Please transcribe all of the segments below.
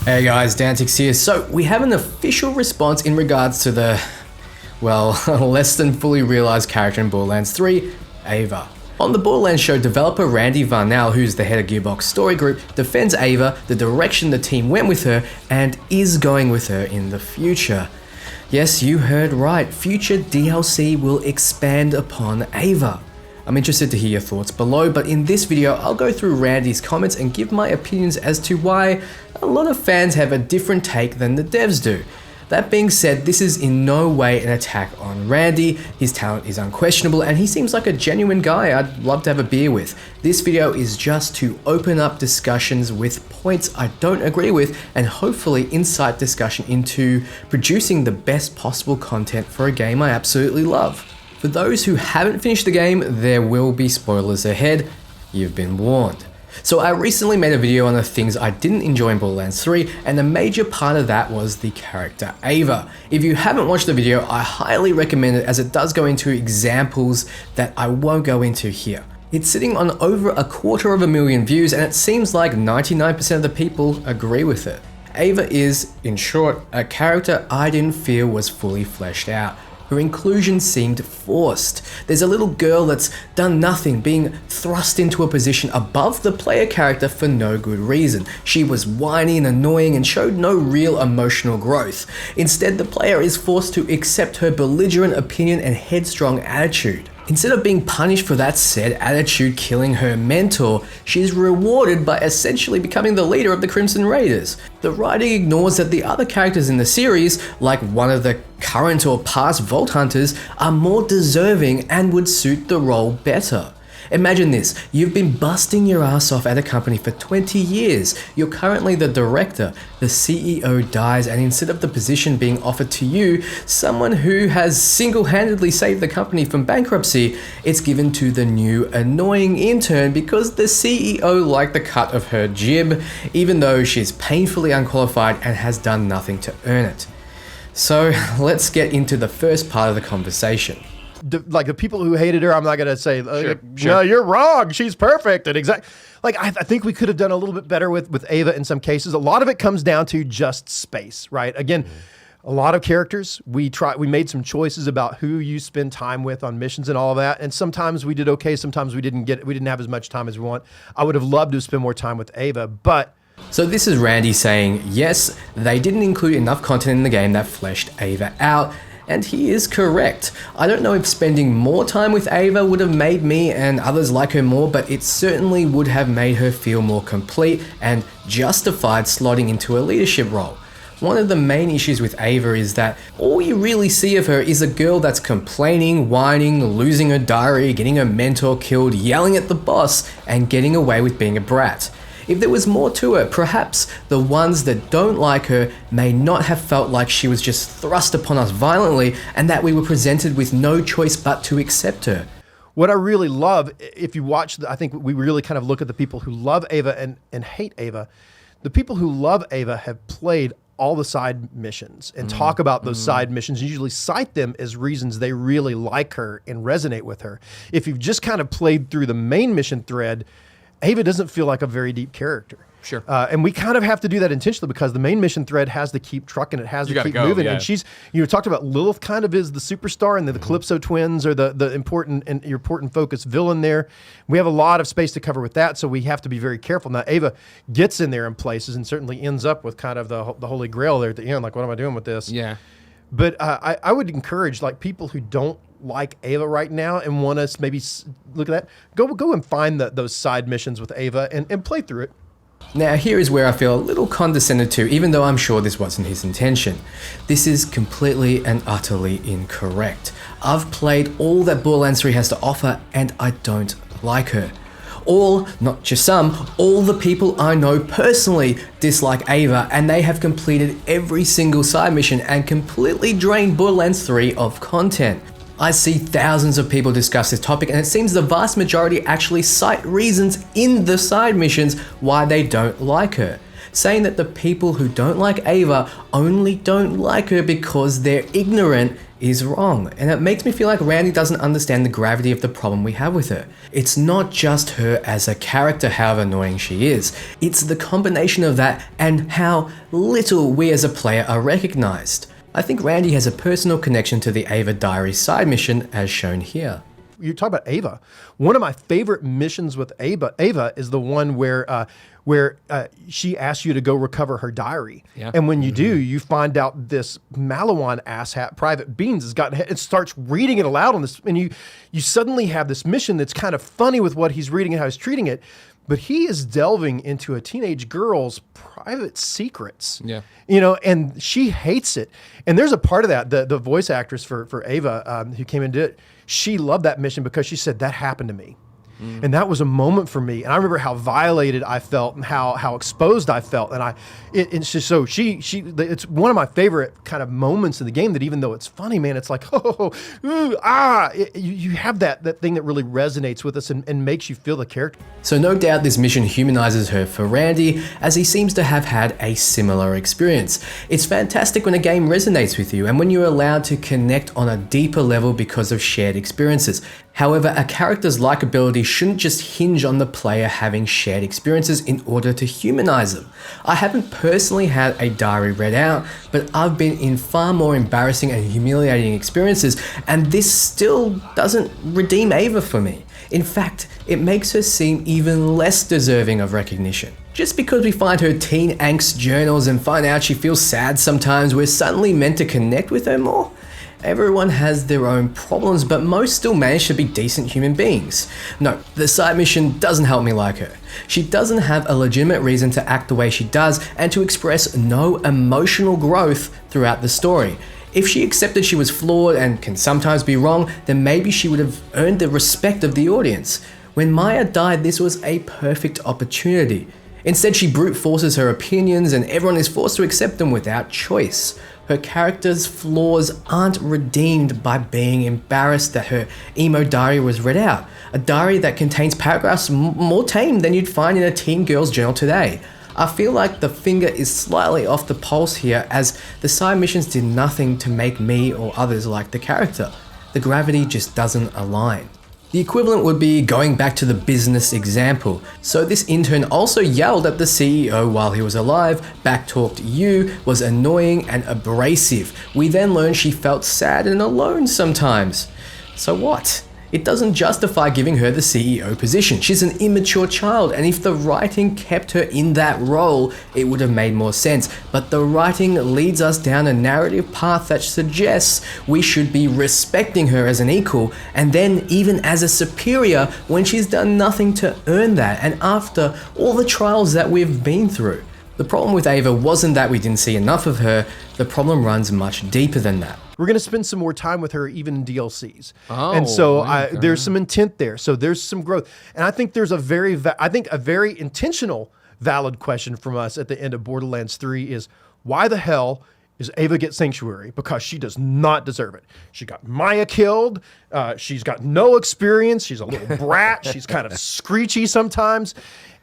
Hey guys, Dantics here. So we have an official response in regards to the, well, less than fully realized character in Borderlands 3, AVA. On the Borderlands show, developer Randy Varnell, who's the head of Gearbox story group, defends AVA, the direction the team went with her, and is going with her in the future. Yes, you heard right, future DLC will expand upon AVA. I'm interested to hear your thoughts below, but in this video, I'll go through Randy's comments and give my opinions as to why a lot of fans have a different take than the devs do. That being said, this is in no way an attack on Randy. His talent is unquestionable and he seems like a genuine guy I'd love to have a beer with. This video is just to open up discussions with points I don't agree with and hopefully incite discussion into producing the best possible content for a game I absolutely love. For those who haven't finished the game, there will be spoilers ahead. You've been warned. So I recently made a video on the things I didn't enjoy in Borderlands 3, and a major part of that was the character AVA. If you haven't watched the video, I highly recommend it as it does go into examples that I won't go into here. It's sitting on over 250,000 views and it seems like 99% of the people agree with it. AVA is, in short, a character I didn't feel was fully fleshed out. Her inclusion seemed forced. There's a little girl that's done nothing, being thrust into a position above the player character for no good reason. She was whiny and annoying and showed no real emotional growth. Instead, the player is forced to accept her belligerent opinion and headstrong attitude. Instead of being punished for that said attitude killing her mentor, she's rewarded by essentially becoming the leader of the Crimson Raiders. The writing ignores that the other characters in the series, like one of the current or past Vault Hunters, are more deserving and would suit the role better. Imagine this, you've been busting your ass off at a company for 20 years. You're currently the director. The CEO dies and instead of the position being offered to you, someone who has single-handedly saved the company from bankruptcy, it's given to the new annoying intern because the CEO liked the cut of her jib, even though she's painfully unqualified and has done nothing to earn it. So let's get into the first part of the conversation. Like the people who hated her, I'm not gonna say, no, you're wrong. She's perfect and exact. Like I think we could have done a little bit better with Ava in some cases. A lot of it comes down to just space, right? Again, a lot of characters. We made some choices about who you spend time with on missions and all of that. And sometimes we did okay. Sometimes we didn't have as much time as we want. I would have loved to spend more time with Ava, but. So this is Randy saying, yes, they didn't include enough content in the game that fleshed Ava out. And he is correct. I don't know if spending more time with Ava would have made me and others like her more, but it certainly would have made her feel more complete and justified slotting into a leadership role. One of the main issues with Ava is that all you really see of her is a girl that's complaining, whining, losing her diary, getting her mentor killed, yelling at the boss, and getting away with being a brat. If there was more to her, perhaps the ones that don't like her may not have felt like she was just thrust upon us violently and that we were presented with no choice but to accept her. What I really love, if you watch, I think we really kind of look at the people who love Ava and hate Ava. The people who love Ava have played all the side missions and talk about those side missions, and usually cite them as reasons they really like her and resonate with her. If you've just kind of played through the main mission thread, Ava doesn't feel like a very deep character. Sure. And we kind of have to do that intentionally because the main mission thread has to keep trucking, it has to keep moving. Yeah. And she's, talked about Lilith kind of is the superstar and the Calypso twins are the important and your important focus villain there. We have a lot of space to cover with that, so we have to be very careful. Now, Ava gets in there in places and certainly ends up with kind of the holy grail there at the end, like, what am I doing with this? Yeah. But I would encourage like people who don't like Ava right now and want us maybe look at that, go and find those side missions with Ava and play through it. Now here is where I feel a little condescended to, even though I'm sure this wasn't his intention. This is completely and utterly incorrect. I've played all that Borderlands 3 has to offer and I don't like her. All, not just some, all the people I know personally dislike Ava and they have completed every single side mission and completely drained Borderlands 3 of content. I see thousands of people discuss this topic and it seems the vast majority actually cite reasons in the side missions why they don't like her. saying that the people who don't like Ava only don't like her because they're ignorant is wrong, and it makes me feel like Randy doesn't understand the gravity of the problem we have with her. It's not just her as a character, however annoying she is. It's the combination of that and how little we as a player are recognized. I think Randy has a personal connection to the Ava Diary side mission as shown here. You talk about Ava. One of my favorite missions with Ava is the one where she asks you to go recover her diary. Yeah. And when you do, you find out this Malawan asshat, Private Beans, it starts reading it aloud on this, and you suddenly have this mission that's kind of funny with what he's reading and how he's treating it. But he is delving into a teenage girl's private secrets. Yeah. And she hates it. And there's a part of that, the voice actress for Ava who came and did it, she loved that mission because she said, that happened to me. And that was a moment for me. And I remember how violated I felt and how exposed I felt. And it's just so it's one of my favorite kind of moments in the game that even though it's funny, man, it's like, you have that thing that really resonates with us and makes you feel the character. So no doubt this mission humanizes her for Randy, as he seems to have had a similar experience. It's fantastic when a game resonates with you and when you're allowed to connect on a deeper level because of shared experiences. However, a character's likability shouldn't just hinge on the player having shared experiences in order to humanize them. I haven't personally had a diary read out, but I've been in far more embarrassing and humiliating experiences, and this still doesn't redeem Ava for me. In fact, it makes her seem even less deserving of recognition. Just because we find her teen angst journals and find out she feels sad sometimes, we're suddenly meant to connect with her more? Everyone has their own problems, but most still manage to be decent human beings. No, the side mission doesn't help me like her. She doesn't have a legitimate reason to act the way she does and to express no emotional growth throughout the story. If she accepted she was flawed and can sometimes be wrong, then maybe she would have earned the respect of the audience. When Maya died, this was a perfect opportunity. Instead, she brute forces her opinions and everyone is forced to accept them without choice. Her character's flaws aren't redeemed by being embarrassed that her emo diary was read out. A diary that contains paragraphs more tame than you'd find in a teen girl's journal today. I feel like the finger is slightly off the pulse here, as the side missions did nothing to make me or others like the character. The gravity just doesn't align. The equivalent would be going back to the business example. So this intern also yelled at the CEO while he was alive, backtalked you, was annoying and abrasive. We then learned she felt sad and alone sometimes. So what? It doesn't justify giving her the CEO position. She's an immature child, and if the writing kept her in that role, it would have made more sense. But the writing leads us down a narrative path that suggests we should be respecting her as an equal, and then even as a superior when she's done nothing to earn that, and after all the trials that we've been through. The problem with Ava wasn't that we didn't see enough of her, the problem runs much deeper than that. We're going to spend some more time with her even in DLCs. And so there's some intent there. So there's some growth. And I think there's a very intentional, valid question from us at the end of Borderlands 3 is, why the hell is Ava get Sanctuary? Because she does not deserve it. She got Maya killed. She's got no experience. She's a little brat. She's kind of screechy sometimes.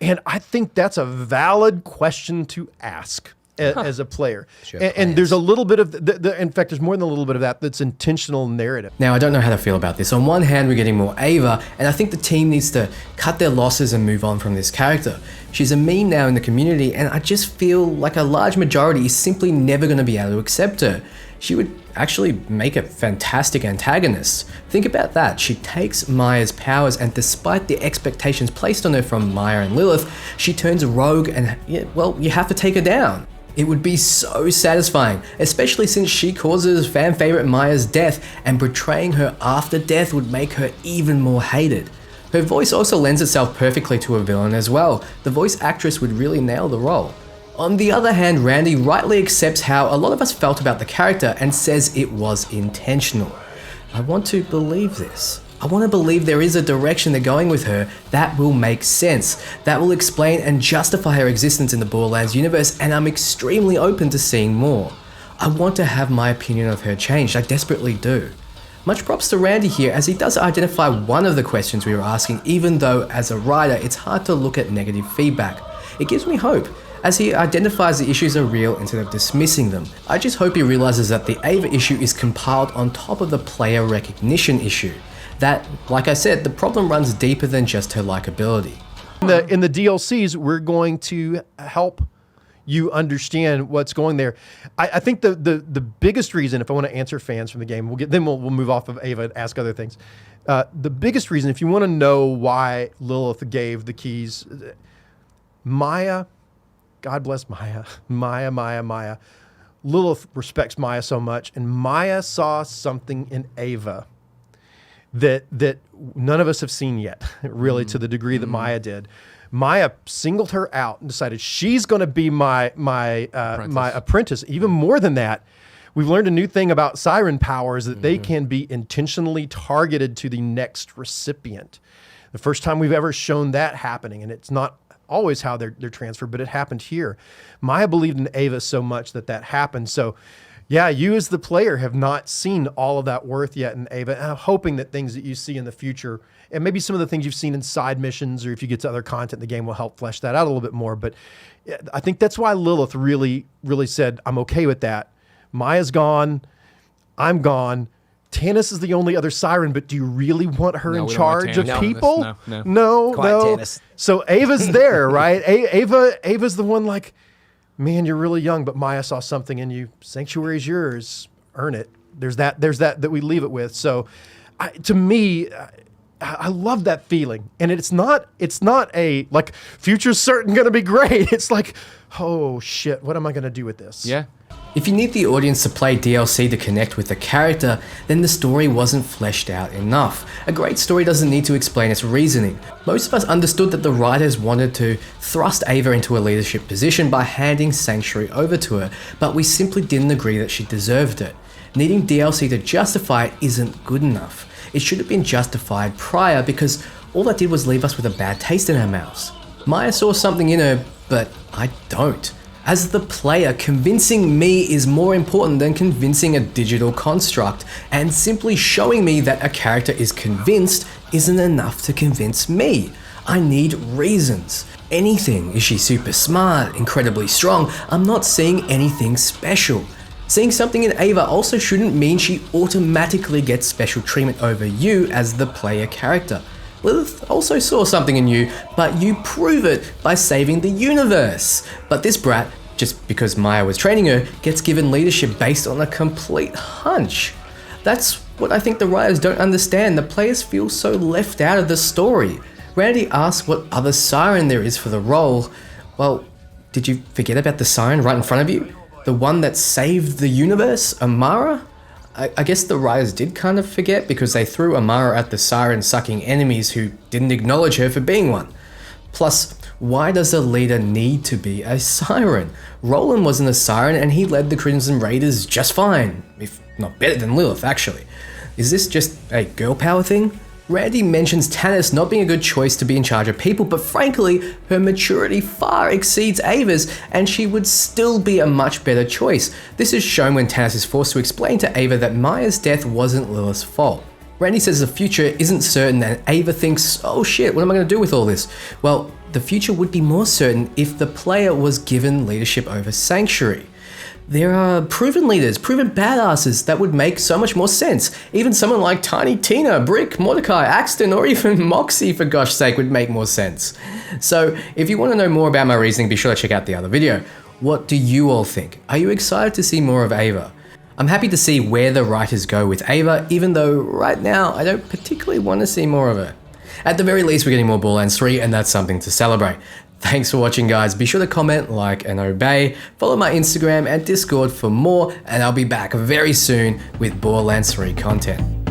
And I think that's a valid question to ask as a player. And there's a little bit of, in fact, there's more than a little bit of that's intentional narrative. Now, I don't know how to feel about this. On one hand, we're getting more Ava, and I think the team needs to cut their losses and move on from this character. She's a meme now in the community, and I just feel like a large majority is simply never going to be able to accept her. She would actually make a fantastic antagonist. Think about that. She takes Maya's powers, and despite the expectations placed on her from Maya and Lilith, she turns rogue and, well, you have to take her down. It would be so satisfying, especially since she causes fan favorite Maya's death, and betraying her after death would make her even more hated. Her voice also lends itself perfectly to a villain as well. The voice actress would really nail the role. On the other hand, Randy rightly accepts how a lot of us felt about the character and says it was intentional. I want to believe this. I want to believe there is a direction they're going with her that will make sense, that will explain and justify her existence in the Borderlands universe, and I'm extremely open to seeing more. I want to have my opinion of her changed, I desperately do. Much props to Randy here, as he does identify one of the questions we were asking, even though as a writer it's hard to look at negative feedback. It gives me hope. as he identifies the issues are real instead of dismissing them. I just hope he realizes that the AVA issue is compiled on top of the player recognition issue. That, like I said, the problem runs deeper than just her likability. In the DLCs, we're going to help you understand what's going there. I think the biggest reason, if I want to answer fans from the game, we'll move off of Ava and ask other things. The biggest reason, if you want to know why Lilith gave the keys, Maya, God bless Maya, Maya. Lilith respects Maya so much, and Maya saw something in Ava that none of us have seen yet, really, to the degree that Maya did. Maya singled her out and decided she's going to be my apprentice. Even more than that, we've learned a new thing about siren powers, that they can be intentionally targeted to the next recipient. The first time we've ever shown that happening, and it's not always how they're transferred, but it happened here. Maya believed in Ava so much that happened. So yeah, you as the player have not seen all of that worth yet in Ava, and I'm hoping that things that you see in the future, and maybe some of the things you've seen in side missions, or if you get to other content in the game, will help flesh that out a little bit more. But I think that's why Lilith really said, I'm okay with that. Maya's gone, I'm gone. Tannis is the only other siren, but do you really want her in charge of people? No. Tannis. So Ava's there, right? Ava's the one like, man, you're really young, but Maya saw something in you. Sanctuary's yours. Earn it. There's that we leave it with. So to me, I love that feeling. And it's not a like future's certain going to be great. It's like, oh shit, what am I going to do with this? Yeah. If you need the audience to play DLC to connect with the character, then the story wasn't fleshed out enough. A great story doesn't need to explain its reasoning. Most of us understood that the writers wanted to thrust Ava into a leadership position by handing Sanctuary over to her, but we simply didn't agree that she deserved it. Needing DLC to justify it isn't good enough. It should have been justified prior, because all that did was leave us with a bad taste in our mouths. Maya saw something in her, but I don't. As the player, convincing me is more important than convincing a digital construct, and simply showing me that a character is convinced isn't enough to convince me. I need reasons. Anything. Is she super smart, incredibly strong? I'm not seeing anything special. Seeing something in Ava also shouldn't mean she automatically gets special treatment over you as the player character. Lilith also saw something in you, but you prove it by saving the universe. But this brat, just because Maya was training her, gets given leadership based on a complete hunch. That's what I think the writers don't understand. The players feel so left out of the story. Randy asks what other siren there is for the role. Well, did you forget about the siren right in front of you? The one that saved the universe, Amara? I guess the writers did kind of forget, because they threw Amara at the siren-sucking enemies who didn't acknowledge her for being one. Plus, why does a leader need to be a siren? Roland wasn't a siren, and he led the Crimson Raiders just fine, if not better than Lilith, actually. Is this just a girl power thing? Randy mentions Tannis not being a good choice to be in charge of people, but frankly, her maturity far exceeds Ava's, and she would still be a much better choice. This is shown when Tannis is forced to explain to Ava that Maya's death wasn't Lilith's fault. Randy says the future isn't certain, and Ava thinks, oh shit, what am I going to do with all this? Well, the future would be more certain if the player was given leadership over Sanctuary. There are proven leaders, proven badasses that would make so much more sense. Even someone like Tiny Tina, Brick, Mordecai, Axton, or even Moxie, for gosh sake, would make more sense. So if you want to know more about my reasoning, be sure to check out the other video. What do you all think? Are you excited to see more of Ava? I'm happy to see where the writers go with Ava, even though right now I don't particularly want to see more of her. At the very least, we're getting more Borderlands 3, and that's something to celebrate. Thanks for watching, guys. Be sure to comment, like, and obey. Follow my Instagram and Discord for more, and I'll be back very soon with Borderlands 3 content.